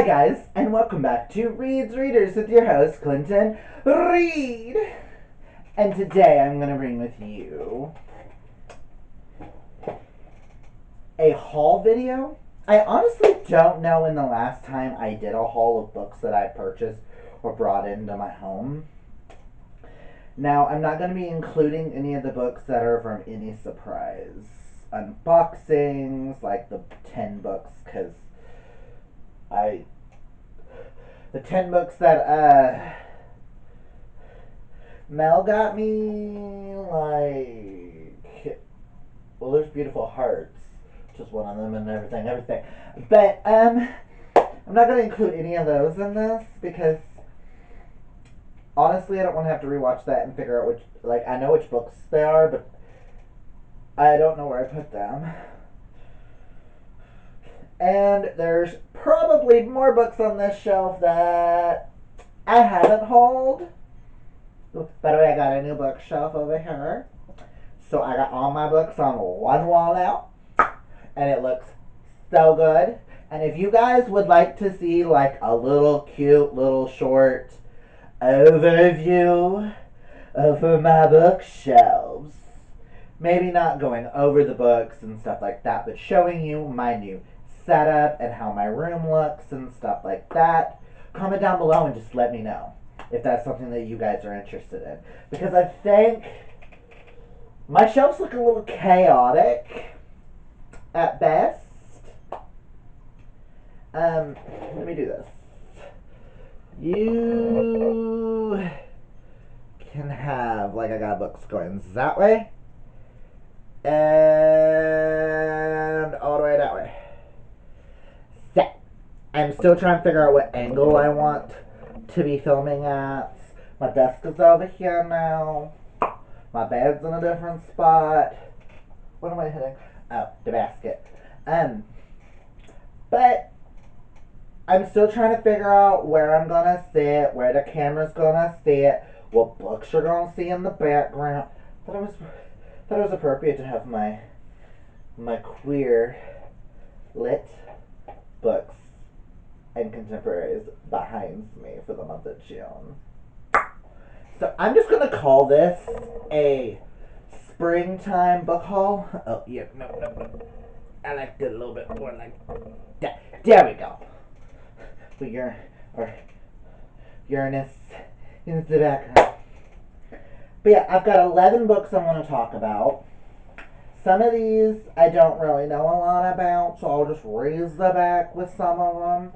guys, and welcome back to Reed's Readers with your host, Clinton Reed. And today I'm going to bring with you a haul video. I honestly don't know when the last time I did a haul of books that I purchased or brought into my home. Now, I'm not going to be including any of the books that are from any surprise unboxings, like the 10 books, because the 10 books that Mel got me, like, well, there's Beautiful Hearts, which is one of them, and everything. But I'm not going to include any of those in this because honestly, I don't want to have to rewatch that and figure out which, like, I know which books they are, but I don't know where I put them. And there's probably more books on this shelf that I haven't hauled. By the way, I got a new bookshelf over here. So I got all my books on one wall now. And it looks so good. And if you guys would like to see like a little cute little short overview of my bookshelves, maybe not going over the books and stuff like that, but showing you my new setup and how my room looks and stuff like that, comment down below and just let me know if that's something that you guys are interested in. Because I think my shelves look a little chaotic at best. Let me do this. You can have, like, I got books going that way and all the way that way. So, I'm still trying to figure out what angle I want to be filming at. My desk is over here now. My bed's in a different spot. What am I hitting? Oh, the basket. But I'm still trying to figure out where I'm gonna sit, where the camera's gonna sit, what books you're gonna see in the background. Thought it was appropriate to have my queer lit books and contemporaries behind me for the month of June. So I'm just gonna call this a springtime book haul. Oh yeah, no. I liked it a little bit more like that. There we go. With Uranus in the background. But yeah, I've got 11 books I want to talk about. Some of these I don't really know a lot about, so I'll just raise the back with some of them.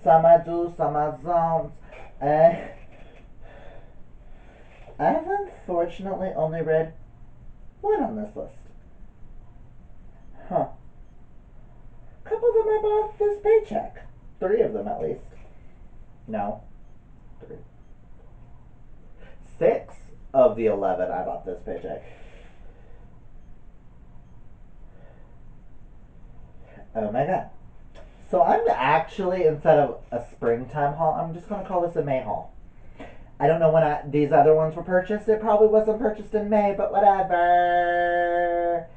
Some I do, some I don't. I've unfortunately only read one on this list. Huh. A couple of them I bought this paycheck. 3 of them at least. No. 3. 6 of the 11 I bought this paycheck. Oh my god. So I'm actually, instead of a springtime haul, I'm just going to call this a May haul. I don't know when these other ones were purchased. It probably wasn't purchased in May, but whatever.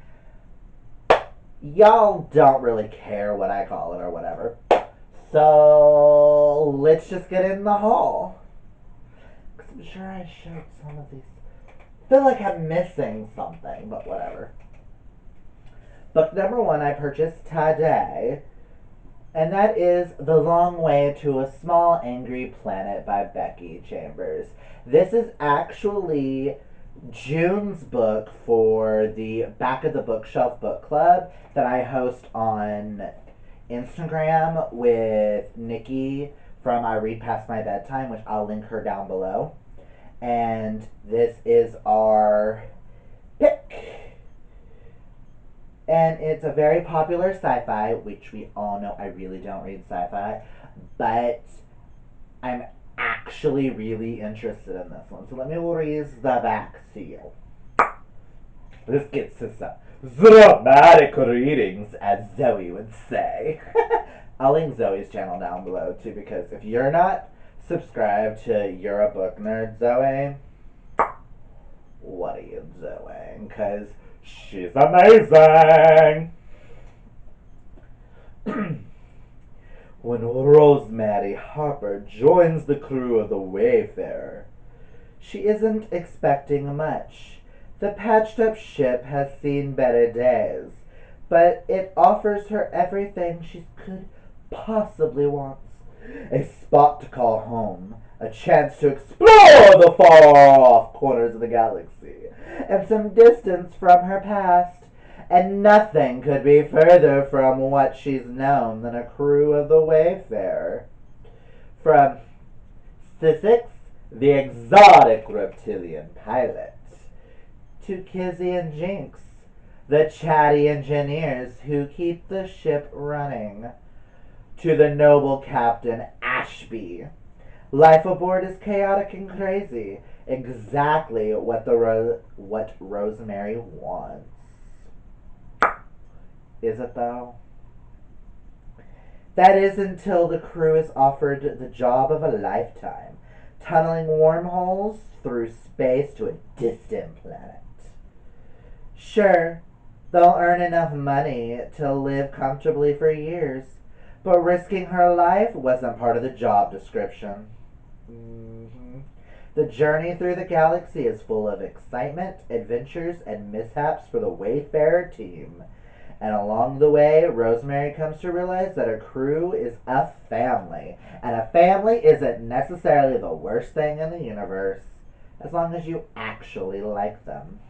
Y'all don't really care what I call it or whatever. So let's just get in the haul. Because I'm sure I showed some of these. I feel like I'm missing something, but whatever. Book number 1 I purchased today, and that is The Long Way to a Small Angry Planet by Becky Chambers. This is actually June's book for the Back of the Bookshelf book club that I host on Instagram with Nikki from I Read Past My Bedtime, which I'll link her down below. And this is our pick. And it's a very popular sci-fi, which we all know I really don't read sci-fi, but I'm actually really interested in this one. So let me raise the back seal. This gets to some dramatic readings, as Zoe would say. I'll link Zoe's channel down below too, because if you're not subscribed to You're a Book Nerd, Zoe, what are you doing? Because she's amazing. when Rosemary Harper joins the crew of the Wayfarer. She isn't expecting much. The patched up ship has seen better days, but it offers her everything she could possibly want. A spot to call home, a chance to explore the far off corners of the galaxy, and some distance from her past. And nothing could be further from what she's known than a crew of the Wayfarer. From Sissix, the exotic reptilian pilot, to Kizzy and Jinx, the chatty engineers who keep the ship running, to the noble Captain Ashby. Life aboard is chaotic and crazy, exactly what Rosemary wants. Is it though? That is until the crew is offered the job of a lifetime, tunneling wormholes through space to a distant planet. Sure, they'll earn enough money to live comfortably for years, but risking her life wasn't part of the job description. Mm-hmm. The journey through the galaxy is full of excitement, adventures, and mishaps for the Wayfarer team. And along the way, Rosemary comes to realize that a crew is a family. And a family isn't necessarily the worst thing in the universe, as long as you actually like them.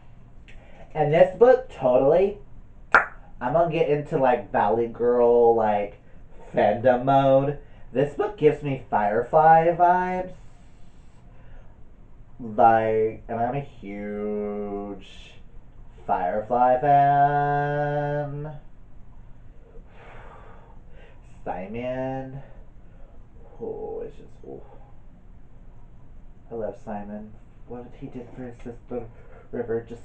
And this book, totally, I'm gonna get into like Valley Girl, like fandom mode. This book gives me Firefly vibes. Like, and I'm a huge Firefly fan. Simon. Oh, it's just, oh. I love Simon. What he did for his sister River, just,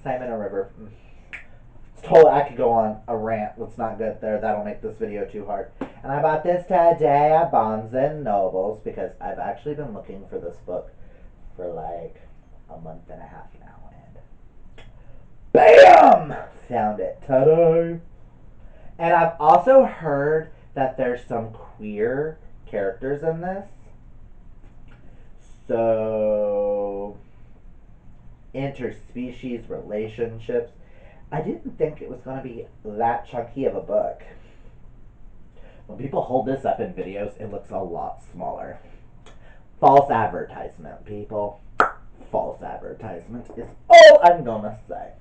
Simon and River. It's totally, I could go on a rant. Let's not get there. That'll make this video too hard. And I bought this today at Barnes and Nobles because I've actually been looking for this book for like a month and a half now, and BAM! Found it. Ta-da! And I've also heard that there's some queer characters in this. So, interspecies relationships. I didn't think it was going to be that chunky of a book. When people hold this up in videos, it looks a lot smaller. False advertisement, people. False advertisement is all I'm gonna say.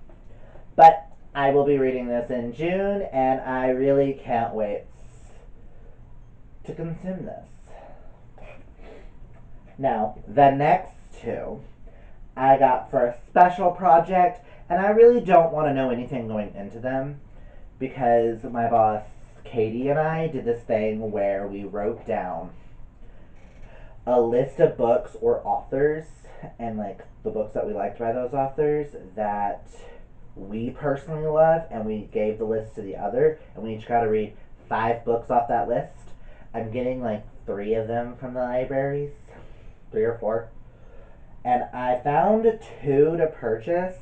But I will be reading this in June, and I really can't wait to consume this. Now, the next two I got for a special project, and I really don't want to know anything going into them because my boss Katie and I did this thing where we wrote down a list of books or authors and like the books that we liked by those authors that we personally love, and we gave the list to the other, and we each got to read 5 books off that list. I'm getting like 3 of them from the libraries, 3 or 4, and I found 2 to purchase.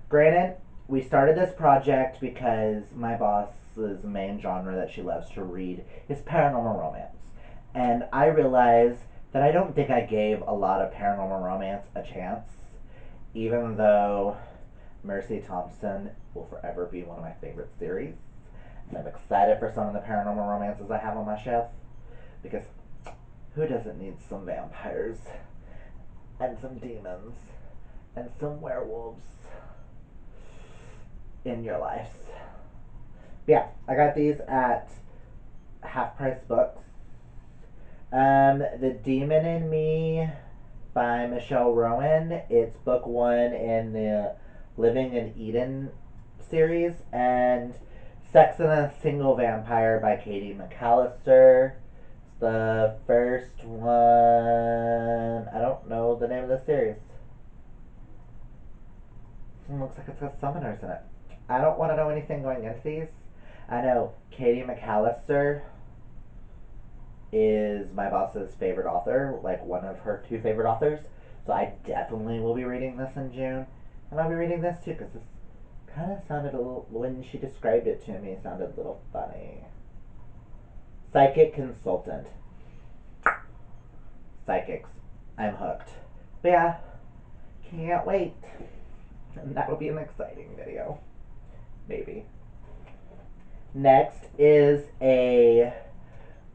Granted, we started this project because my boss's main genre that she loves to read is paranormal romance. And I realized that I don't think I gave a lot of paranormal romance a chance, even though Mercy Thompson will forever be one of my favorite series. And I'm excited for some of the paranormal romances I have on my shelf because who doesn't need some vampires and some demons and some werewolves in your lives? Yeah, I got these at Half Price Books. The Demon in Me by Michelle Rowan. It's book 1 in the Living in Eden series, and Sex and a Single Vampire by Katie McAllister. It's the first one. I don't know the name of the series. It looks like it's got summoners in it. I don't want to know anything going into these. I know Katie McAllister is my boss's favorite author, like one of her 2 favorite authors. So I definitely will be reading this in June. And I'll be reading this too because this kind of sounded a little, when she described it to me, it sounded a little funny. Psychic Consultant. Psychics. I'm hooked. But yeah, can't wait. And that'll be an exciting video. Maybe. Next is a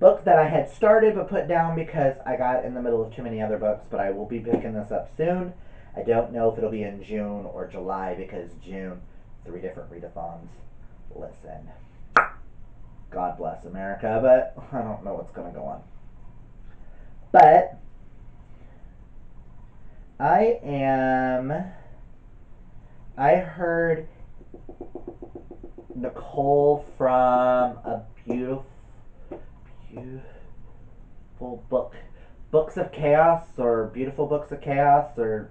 book that I had started but put down because I got in the middle of too many other books, but I will be picking this up soon. I don't know if it'll be in June or July because June, 3 different readathons. Listen, God bless America, but I don't know what's going to go on. But I heard Nicole from a beautiful book, Books of Chaos, or Beautiful Books of Chaos, or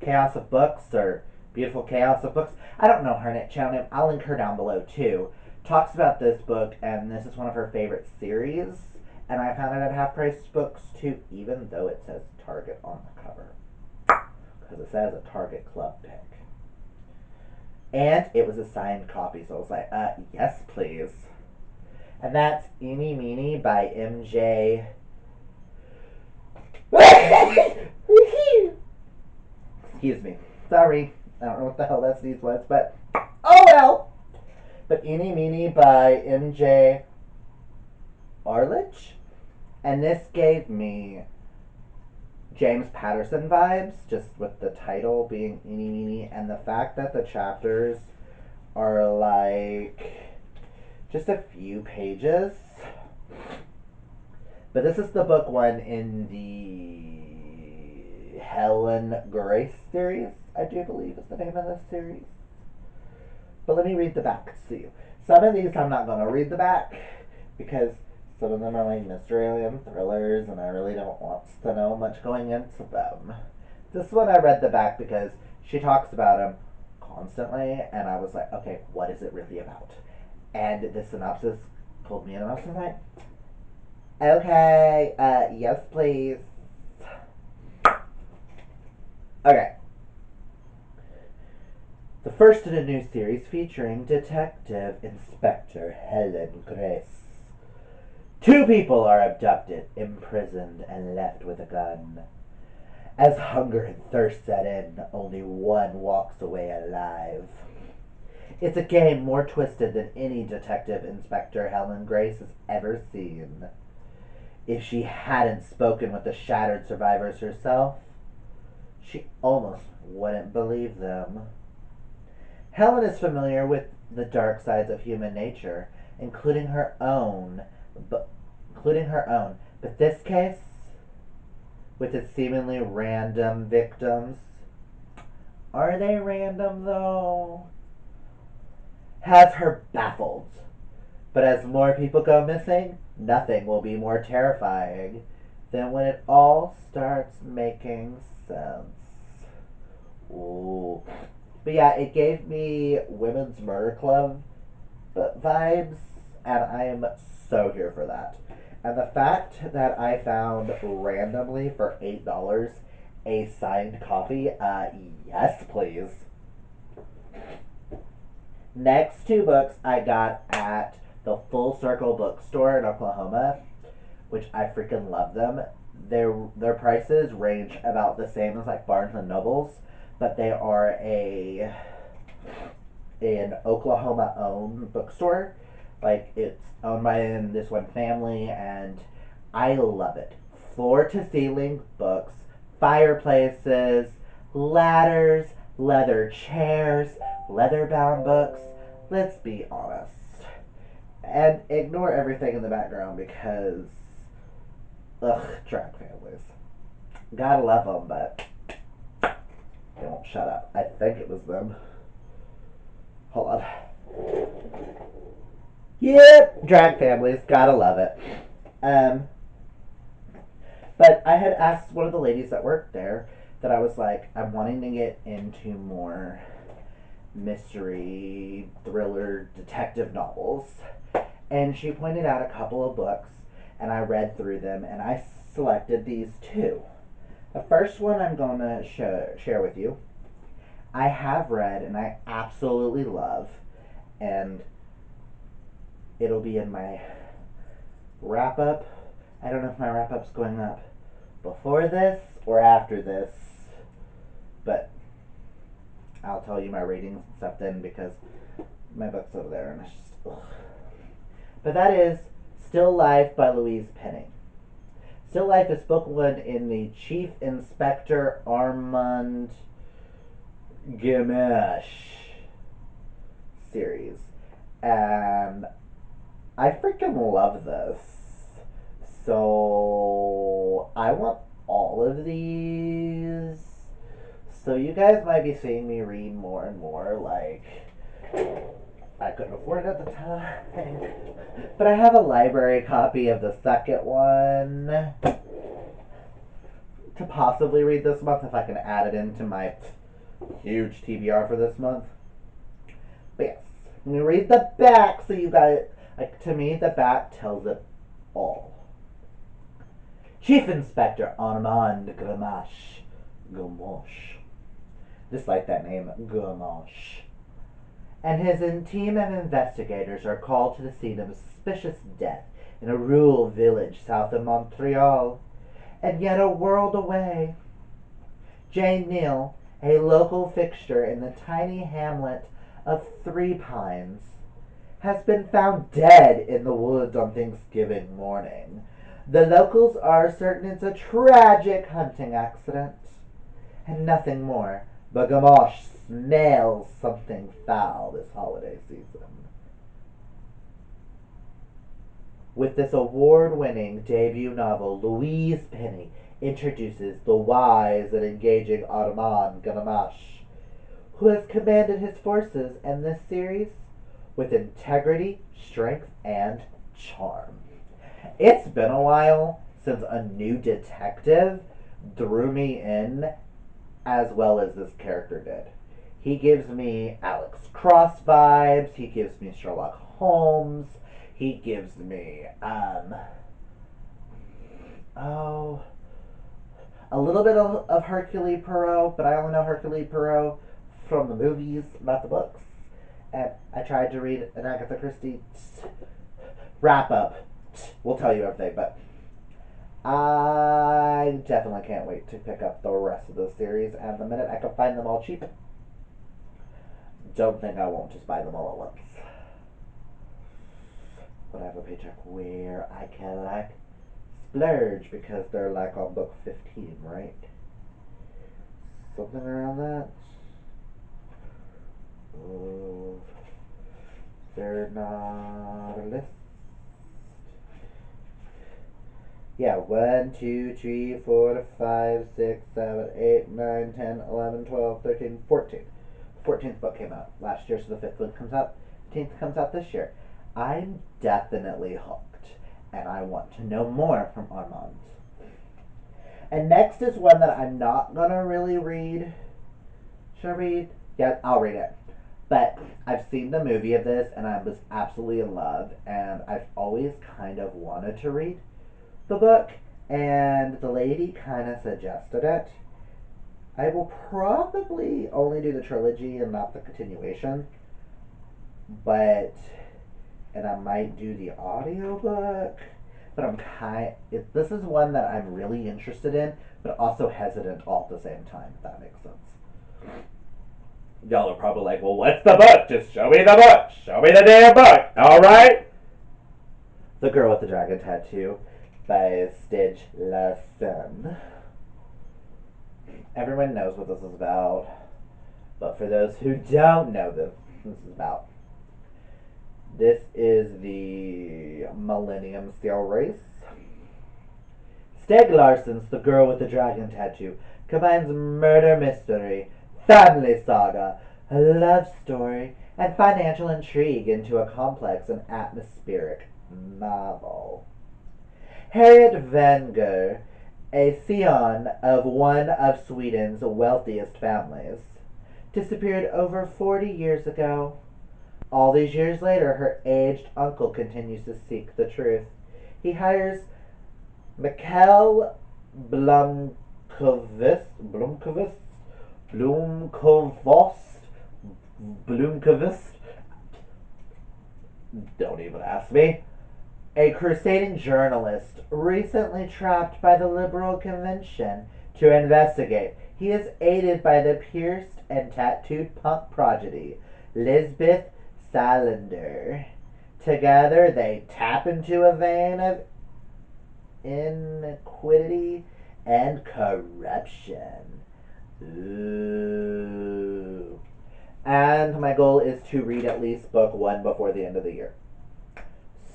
Chaos of Books, or Beautiful Chaos of Books. I don't know her channel name. I'll link her down below too. Talks about this book, and this is one of her favorite series. And I found it at Half Price Books too, even though it says Target on the cover, because it says a Target Club pick. And it was a signed copy, so I was like, yes, please. And that's Eeny Meeny by MJ. Excuse me. Sorry. I don't know what the hell that sneeze was, but oh well. But Eeny Meeny by MJ Arledge. And this gave me James Patterson vibes, just with the title being Eeny Meeny, and the fact that the chapters are like just a few pages. But this is the book one in the Helen Grace series, I do believe is the name of this series. But let me read the back to you. Some of these I'm not going to read the back because some of them are like mystery alien thrillers, and I really don't want to know much going into them. This one I read the back because she talks about him constantly, and I was like, okay, what is it really about? And the synopsis pulled me in, and I was like, okay, yes, please. Okay. The first in a new series featuring Detective Inspector Helen Grace. 2 people are abducted, imprisoned, and left with a gun. As hunger and thirst set in, only one walks away alive. It's a game more twisted than any Detective Inspector Helen Grace has ever seen. If she hadn't spoken with the shattered survivors herself, she almost wouldn't believe them. Helen is familiar with the dark sides of human nature, including her own, but this case, with its seemingly random victims, are they random though? Has her baffled. But as more people go missing, nothing will be more terrifying than when it all starts making sense. Ooh. But yeah, it gave me Women's Murder Club vibes, and I am so here for that. And the fact that I found randomly for $8 a signed copy, yes, please. Next 2 books I got at the Full Circle bookstore in Oklahoma, which I freaking love them. Their prices range about the same as like Barnes and Nobles, but they are an Oklahoma owned bookstore. Like it's owned by this one family, and I love it. Floor to ceiling books, fireplaces, ladders, leather chairs, leather bound books. Let's be honest. And ignore everything in the background because, ugh, drag families. Gotta love them, but they won't shut up. I think it was them. Hold on. Yep, drag families. Gotta love it. Um, but I had asked one of the ladies that worked there that I was like, I'm wanting to get into more mystery, thriller, detective novels. And she pointed out a couple of books, and I read through them, and I selected these 2. The first one I'm going to share with you, I have read and I absolutely love, and it'll be in my wrap up. I don't know if my wrap up's going up before this or after this, but I'll tell you my ratings and stuff then because my book's over there and it's just ugh. But that is Still Life by Louise Penny. Still Life is book one in the Chief Inspector Armand Gamache series. And I freaking love this. So I want all of these. So you guys might be seeing me read more and more. Like, I couldn't afford it at the time. But I have a library copy of the second one to possibly read this month if I can add it into my huge TBR for this month. But yes, let me read the back so you guys, like, to me, the back tells it all. Chief Inspector Armand Gamache, just like that name, Gamache, and his team of investigators are called to the scene of a suspicious death in a rural village south of Montreal, and yet a world away. Jane Neal, a local fixture in the tiny hamlet of Three Pines, has been found dead in the woods on Thanksgiving morning. The locals are certain it's a tragic hunting accident and nothing more, but Gamache smells something foul this holiday season. With this award-winning debut novel, Louise Penny introduces the wise and engaging Armand Gamache, who has commanded his forces in this series with integrity, strength, and charm. It's been a while since a new detective drew me in as well as this character did. He gives me Alex Cross vibes, he gives me Sherlock Holmes, he gives me, oh, a little bit of Hercule Poirot, but I only know Hercule Poirot from the movies, not the books. And I tried to read an Agatha Christie wrap up. We'll tell you everything, but I definitely can't wait to pick up the rest of the series. And the minute I can find them all cheap, don't think I won't just buy them all at once. But I have a paycheck where I can like splurge because they're like on book 15, right? Something around that. Oh, they're not a list. Yeah, 1, 2, 3, 4, 5, 6, 7, 8, 9, 10, 11, 12, 13, 14. The 14th book came out last year, so the 5th one comes out. 15th comes out this year. I'm definitely hooked, and I want to know more from Armand. And next is one that I'm not gonna really read. Should I read? Yeah, I'll read it. But I've seen the movie of this, and I was absolutely in love, and I've always kind of wanted to read the book, and the lady kind of suggested it. I will probably only do the trilogy and not the continuation, but and I might do the audiobook. But this is one that I'm really interested in, but also hesitant all at the same time. If that makes sense. Y'all are probably like, "Well, what's the book? Just show me the book. Show me the damn book. All right." The Girl with the Dragon Tattoo by Stieg Larsson. Everyone knows what this is about, but for those who don't know this is about. This is the Millennium Seal Race. Stieg Larsson's The Girl with the Dragon Tattoo combines murder mystery, family saga, a love story, and financial intrigue into a complex and atmospheric novel. Harriet Wenger, a scion of one of Sweden's wealthiest families, disappeared over 40 years ago. All these years later, her aged uncle continues to seek the truth. He hires Mikhail Blomkvist, Blomkvist. Don't even ask me. A crusading journalist recently trapped by the Liberal Convention to investigate. He is aided by the pierced and tattooed punk prodigy, Lisbeth Salander. Together, they tap into a vein of iniquity and corruption. Ooh. And my goal is to read at least book one before the end of the year.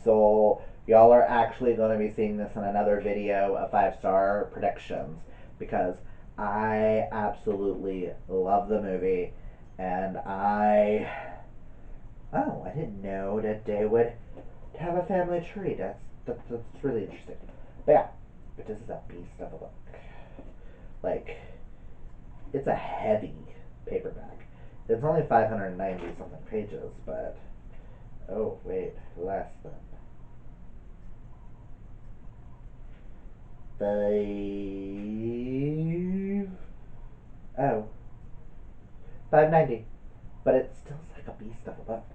So y'all are actually going to be seeing this in another video of 5-star predictions because I absolutely love the movie, and I didn't know that they would have a family tree. That's really interesting. But yeah, but this is a beast of a book. Like, it's a heavy paperback. It's only 590 something pages, but oh wait, less than five. Oh, 590. But it still's like a beast of a book.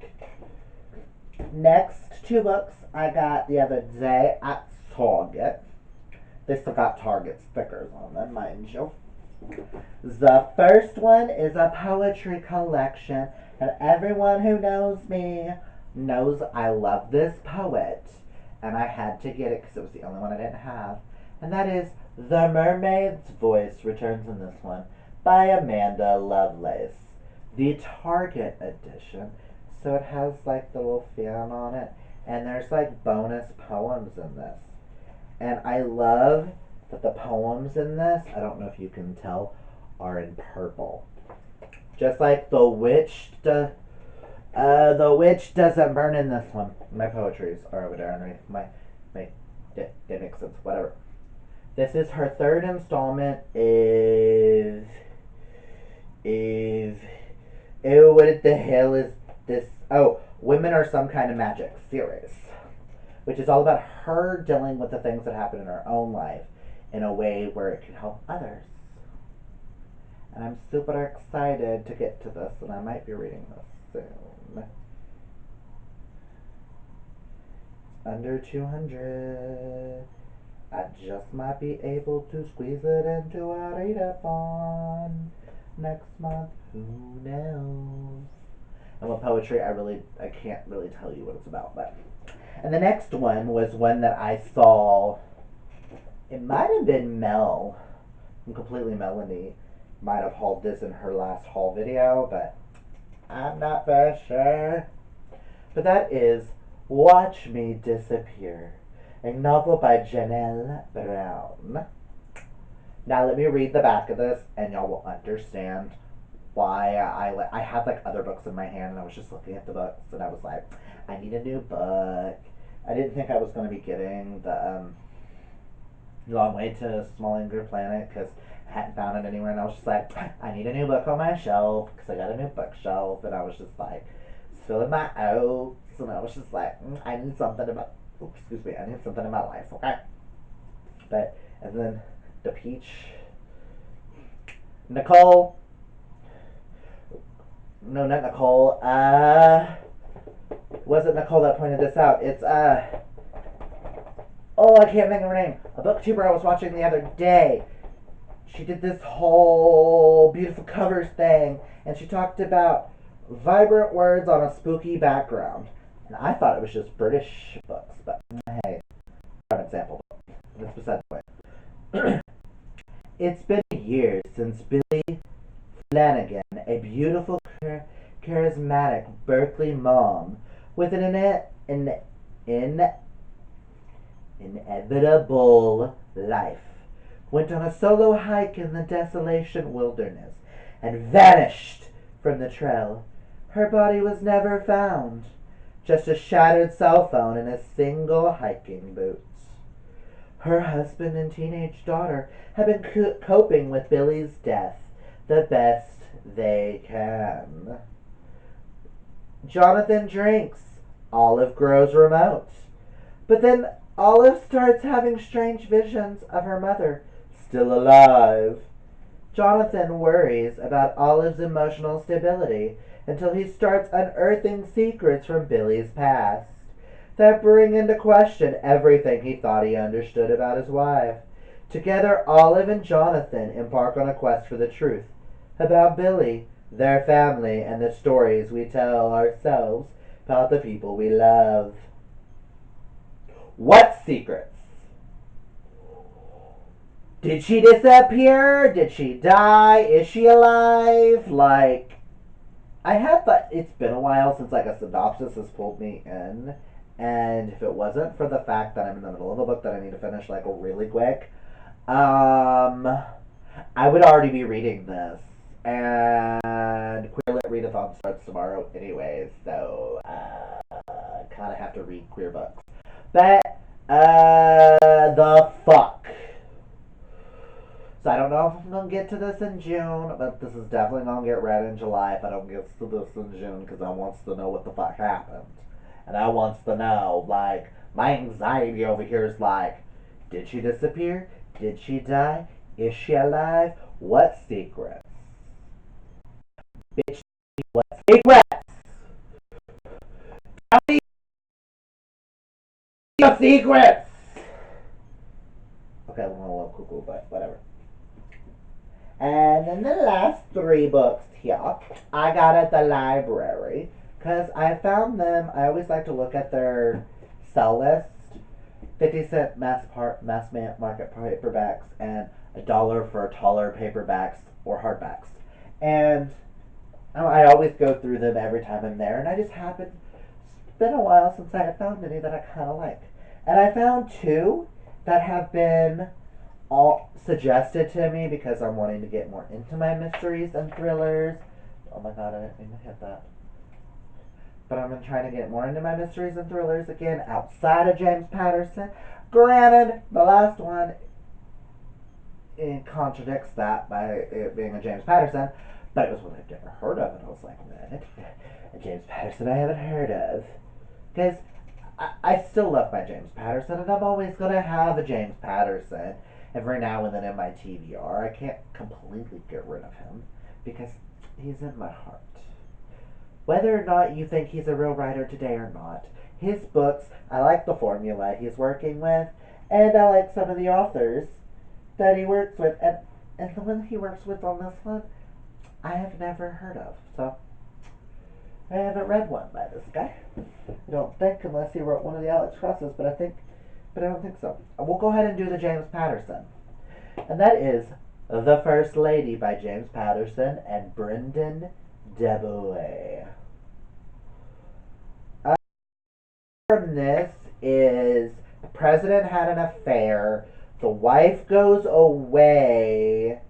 Next two books I got the other day at Target. They still got Target stickers on them, mind you. The first one is a poetry collection, and everyone who knows me knows I love this poet, and I had to get it because it was the only one I didn't have, and that is The Mermaid's Voice returns in this one by Amanda Lovelace, the Target edition. So it has like the little fan on it, and there's like bonus poems in this. And I love that the poems in this, I don't know if you can tell, are in purple. Just like the witch doesn't burn in this one. My poetries are over there underneath my they make sense. Whatever. This is her third installment. Is ew, what the hell is this? Oh, Women Are Some Kind of Magic series, which is all about her dealing with the things that happen in her own life in a way where it can help others. And I'm super excited to get to this, and I might be reading this soon. Under 200. I just might be able to squeeze it into a readathon next month. Who knows? And with poetry, I can't really tell you what it's about, but. And the next one was one that I saw. It might have been Mel from Completely Melanie. Might have hauled this in her last haul video, but I'm not very sure. But that is Watch Me Disappear, a novel by Janelle Brown. Now let me read the back of this, and y'all will understand why I had like other books in my hand, and I was just looking at the books, and I was like, I need a new book. I didn't think I was going to be getting the Long Way to Small Angry Planet because I hadn't found it anywhere, and I was just like, I need a new book on my shelf because I got a new bookshelf, and I was just like filling my oats, and I was just like, I need something about. Oops, excuse me, I need something in my life, okay? But and then the peach, Nicole. No, not Nicole. Was it Nicole that pointed this out? It's oh, I can't think of her name. A booktuber I was watching the other day. She did this whole beautiful covers thing, and she talked about vibrant words on a spooky background. And I thought it was just British books, but hey, an example. That's beside the point. It's been years since Billy Flanagan, a beautiful, charismatic Berkeley mom with an inevitable life, went on a solo hike in the desolation wilderness and vanished from the trail. Her body was never found, just a shattered cell phone and a single hiking boots. Her husband and teenage daughter have been coping with Billy's death the best they can. Jonathan drinks. Olive grows remote. But then Olive starts having strange visions of her mother, still alive. Jonathan worries about Olive's emotional stability until he starts unearthing secrets from Billy's past. that bring into question everything he thought he understood about his wife. Together, Olive and Jonathan embark on a quest for the truth about Billy, their family, and the stories we tell ourselves about the people we love. What secrets? Did she disappear? Did she die? Is she alive? Like, I had thought it's been a while since like a synopsis has pulled me in, and if it wasn't for the fact that I'm in the middle of a book that I need to finish like really quick, um, I would already be reading this. And Queer Lit Readathon starts tomorrow, anyways, so kind of have to read queer books. But the fuck. So I don't know if I'm gonna get to this in June, but this is definitely gonna get read in July if I don't get to this in June because I wants to know what the fuck happened, and I wants to know like my anxiety over here is like, did she disappear? Did she die? Is she alive? What secrets? Bitch, what secrets? Tell me your secrets. Okay, I'm a little cuckoo, but whatever. And then the last three books here I got at the library because I found them. I always like to look at their sell list: 50 cent mass market paperbacks and $1 for taller paperbacks or hardbacks. And I always go through them every time I'm there. And I just happened. It's been a while since I have found any that I kind of like. And I found two that have been all suggested to me because I'm wanting to get more into my mysteries and thrillers. Oh my god, I didn't mean to hit that. But I'm trying to get more into my mysteries and thrillers again outside of James Patterson. Granted, the last one it contradicts that by it being a James Patterson, but it was one I've never heard of, and I was like, what? A James Patterson I haven't heard of. Because I still love my James Patterson, and I'm always going to have a James Patterson every now and then in my TBR. I can't completely get rid of him because he's in my heart. Whether or not you think he's a real writer today or not, his books, I like the formula he's working with, and I like some of the authors that he works with, and the one he works with on this one, I have never heard of. So I haven't read one by this guy. I don't think, unless he wrote one of the Alex Crosses, but I don't think so. We'll go ahead and do the James Patterson, and that is The First Lady by James Patterson and Brendan DeBoer. From this is the president had an affair, the wife goes away,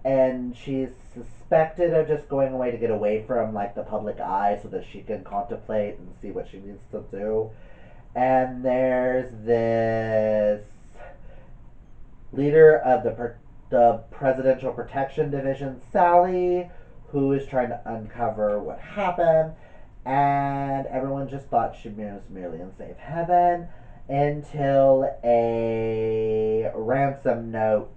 and she's suspected of just going away to get away from like the public eye so that she can contemplate and see what she needs to do. And there's this leader of the Presidential Protection Division, Sally, who is trying to uncover what happened. And everyone just thought she was merely in safe heaven until a ransom note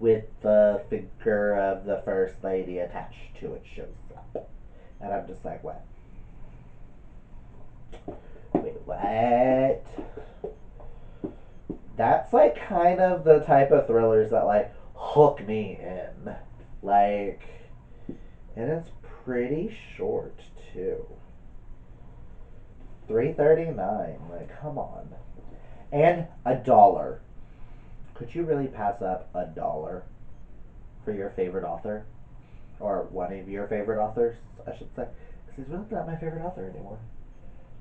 with the figure of the First Lady attached to it shows up. And I'm just like, what? Wait, what? That's like kind of the type of thrillers that like hook me in. Like, and it's pretty short too. 3.39. Like, come on. And $1. Could you really pass up $1 for your favorite author? Or one of your favorite authors, I should say. Because he's really not my favorite author anymore.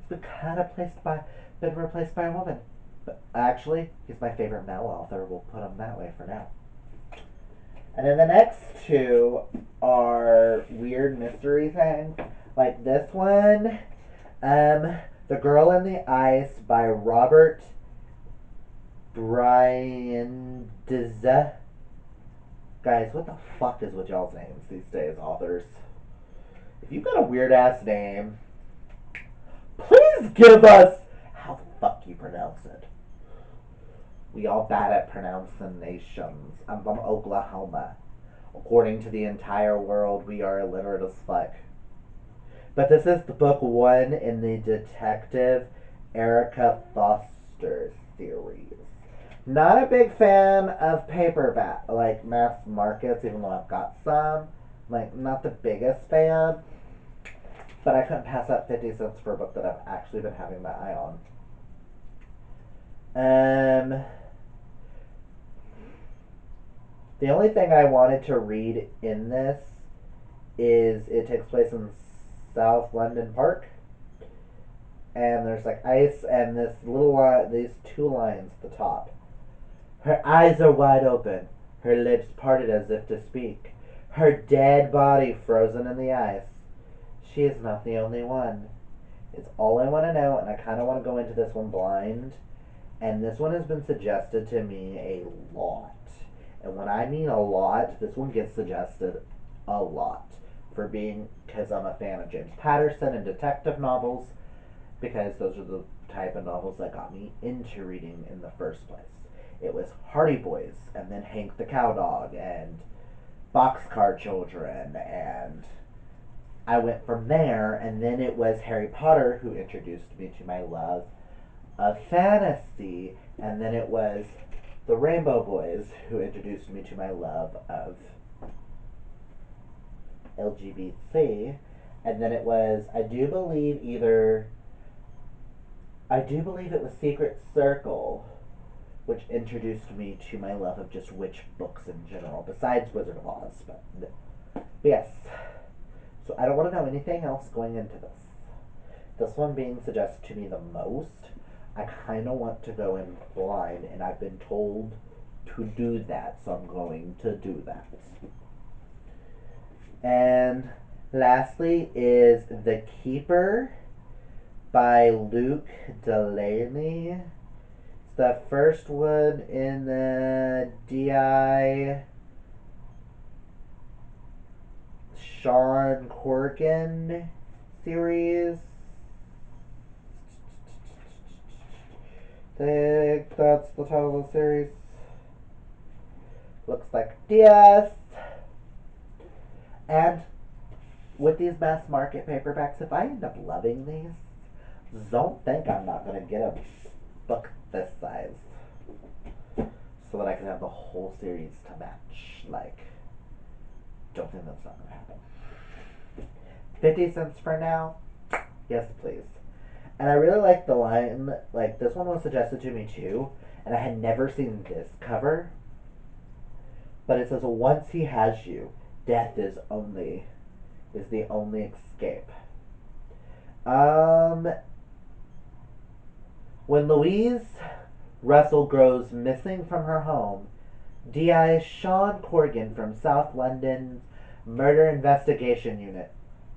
He's been kind of been replaced by a woman. But actually, he's my favorite male author. We'll put him that way for now. And then the next two are weird mystery things. Like this one, The Girl in the Ice by Robert Bryan Deza. Guys, what the fuck is with y'all's names these days, authors? If you've got a weird ass name, please give us how the fuck you pronounce it. We all bad at pronunciations. I'm from Oklahoma. According to the entire world, we are illiterate as fuck. But this is the book 1 in the Detective Erica Foster series. Not a big fan of paperback, like mass markets, even though I've got some. Like, not the biggest fan. But I couldn't pass up 50 cents for a book that I've actually been having my eye on. The only thing I wanted to read in this is it takes place in South London Park, and there's like ice and this little line, these two lines at the top. Her eyes are wide open, her lips parted as if to speak, her dead body frozen in the ice. She is not the only one. It's all I want to know, and I kind of want to go into this one blind. And this one has been suggested to me a lot. And when I mean a lot, this one gets suggested a lot. For being, because I'm a fan of James Patterson and detective novels, because those are the type of novels that got me into reading in the first place. It was Hardy Boys, and then Hank the Cowdog, and Boxcar Children, and I went from there, and then it was Harry Potter who introduced me to my love of fantasy, and then it was the Rainbow Boys who introduced me to my love of LGBT, and then it was I do believe it was Secret Circle, which introduced me to my love of just witch books in general, besides Wizard of Oz. But yes, so I don't want to know anything else going into this. This one being suggested to me the most, I kind of want to go in blind, and I've been told to do that, so I'm going to do that. And lastly is The Keeper by Luke Delaney. It's the first one in the D.I. Sean Corgan series. I think that's the title of the series. Looks like DS. And with these mass market paperbacks, if I end up loving these, don't think I'm not going to get a book this size so that I can have the whole series to match. Like, don't think that's not going to happen. 50 cents for now? Yes, please. And I really like the line, like, this one was suggested to me too, and I had never seen this cover, but it says, once he has you, death is the only escape. Um, when Louise Russell grows missing from her home, DI Sean Corgan from South London's Murder Investigation Unit.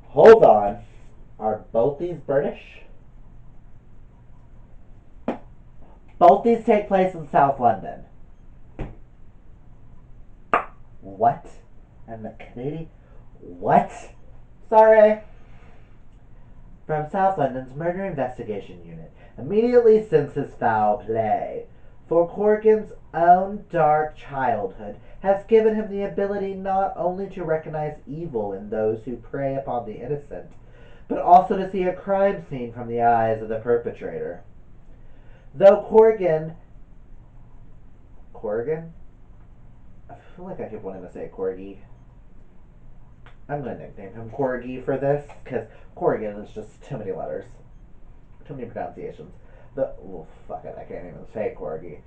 Hold on. Are both these British? Both these take place in South London. What? And the Canadian? What? Sorry. From South London's Murder Investigation Unit, immediately since his foul play. For Corgan's own dark childhood has given him the ability not only to recognize evil in those who prey upon the innocent, but also to see a crime scene from the eyes of the perpetrator. Though Corgan? I feel like I keep wanting to say Corgi. I'm gonna nickname him Corgi for this, because Corgan is just too many letters. Too many pronunciations. Fuck it, I can't even say Corgi.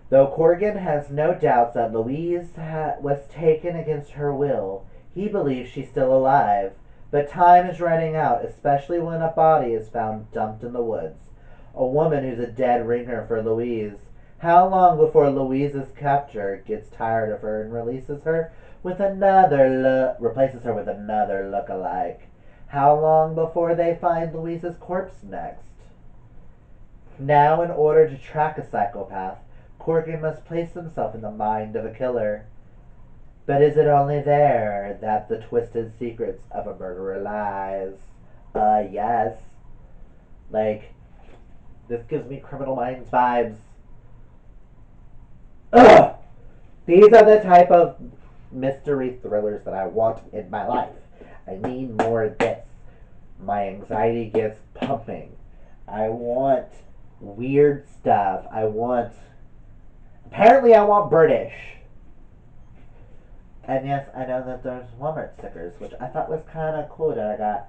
Though Corgan has no doubts that Louise was taken against her will, he believes she's still alive. But time is running out, especially when a body is found dumped in the woods. A woman who's a dead ringer for Louise. How long before Louise's captor gets tired of her and replaces her with another look-alike? How long before they find Louise's corpse next? Now, in order to track a psychopath, Corgan must place himself in the mind of a killer. But is it only there that the twisted secrets of a murderer lies? Yes. Like, this gives me Criminal Minds vibes. Ugh! These are the type of mystery thrillers that I want in my life. I need more of this. My anxiety gets pumping. I want weird stuff. Apparently, I want British. And yes, I know that there's Walmart stickers, which I thought was kind of cool that I got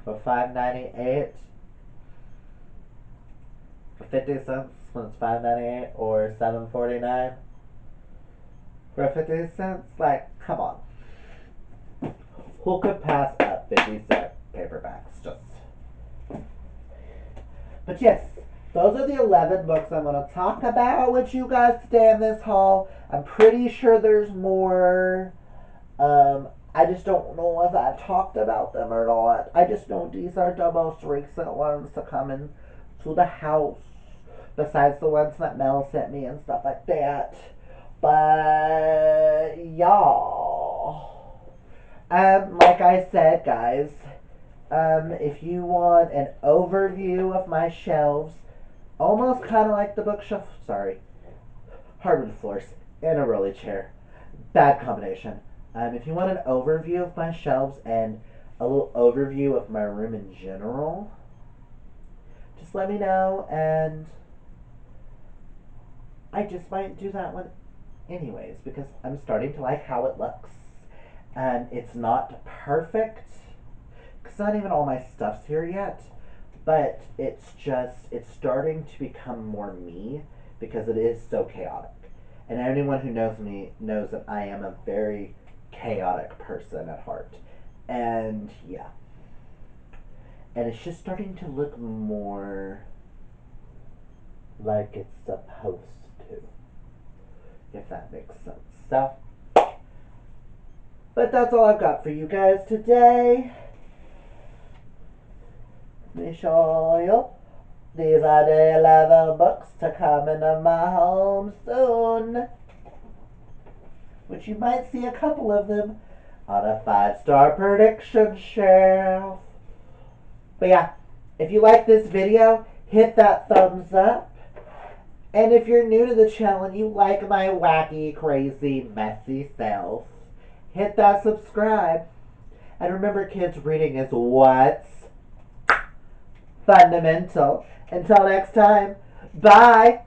for $5.98, for 50 cents when it's $5.98, or $7.49 for 50 cents. Like, come on, who could pass up 50-cent paperbacks? Just. But yes, those are the 11 books I'm going to talk about with you guys today in this haul. I'm pretty sure there's more. I just don't know if I talked about them or not. I just know these are the most recent ones to come in to the house, besides the ones that Mel sent me and stuff like that. But y'all, like I said, guys, if you want an overview of my shelves, almost kind of like the bookshelf. Sorry, hardwood floors and a rolly chair. Bad combination. If you want an overview of my shelves and a little overview of my room in general, just let me know, and I just might do that one anyways because I'm starting to like how it looks. And it's not perfect because not even all my stuff's here yet, but it's starting to become more me because it is so chaotic. And anyone who knows me knows that I am a very chaotic person at heart. And yeah. And it's just starting to look more like it's supposed to, if that makes sense. So, but that's all I've got for you guys today. Let me show you. These are the 11 books to come into my home soon. Which you might see a couple of them on a 5-star prediction shelf. But yeah, if you like this video, hit that thumbs up. And if you're new to the channel and you like my wacky, crazy, messy self, hit that subscribe. And remember, kids, reading is what's fundamental. Until next time, bye.